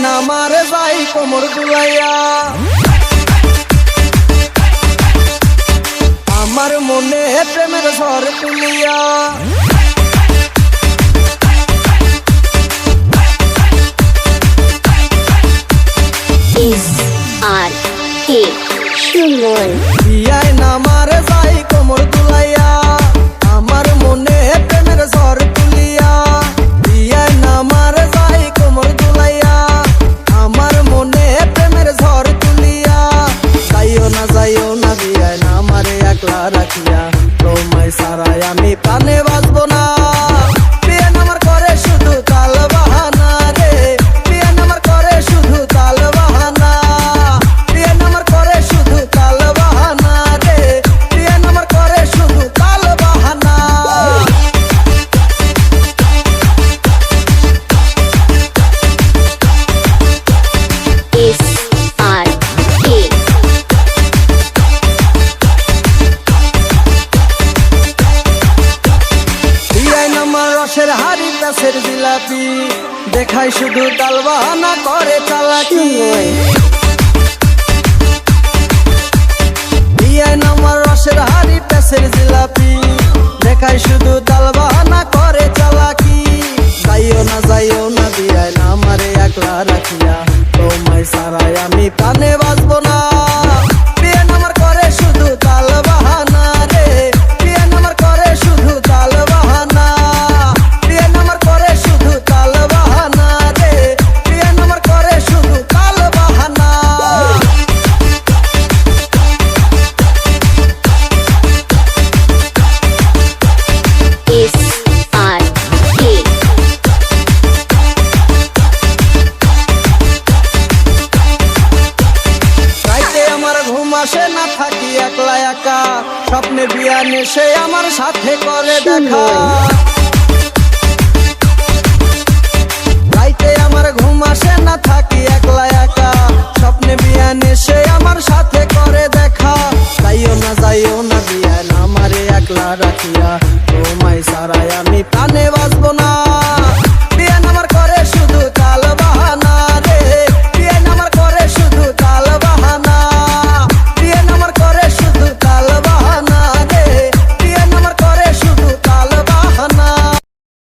না মারে যাই কোমর দুলাইয়া আমার মনে প্রেমের ঝড় তুলিয়া SRK সুমন বিয়ায় না মারে যাই কোমর দুলাইয়া আমার মনে প্রেমের ঝড় তুলিয়া বিয়ায় না মারে যাই কোমর দুলাইয়া আমার মনে প্রেমের ঝড় তুলিয়া যাইও না বিয়ায় না মারে একলা রাখিয়া তোমায় সারাই আমি প্রাণে বাঁচবো না বিয়ে নামার করে শুধু তাল বাহানা রে বিয়ে নামার করে শুধু তাল বাহানা বিয়ে নামার করে শুধু তাল বাহানা রে বিয়ে নামার করে শুধু তাল বাহানা SRK বিয়ায় নামার রসের হাড়ি গাছের জিলাপি দেখাই শুধু তাল বাহানা করে চালাকি বিয়ায় নামার রসের হাড়ি গাছের জিলাপি দেখাই শুধু তাল বাহানা করে চালাকি যাইও না বিয়ায় না মারে একলা রাখিয়া তোমায় সারাই আমি প্রাণে বাঁচবো না বিয়ে নামার করে শুধু তাল বাহানা রে বিয়ে নামার করে শুধু তাল বাহানা বিয়ে নামার করে শুধু তাল বাহানা রে বিয়ে নামার করে শুধু তাল বাহানা SRK রাইতে আমার ঘুম আসে না থাকি একলা একা স্বপ্নে বিয়া নেশে আমার সাথে করে দেখা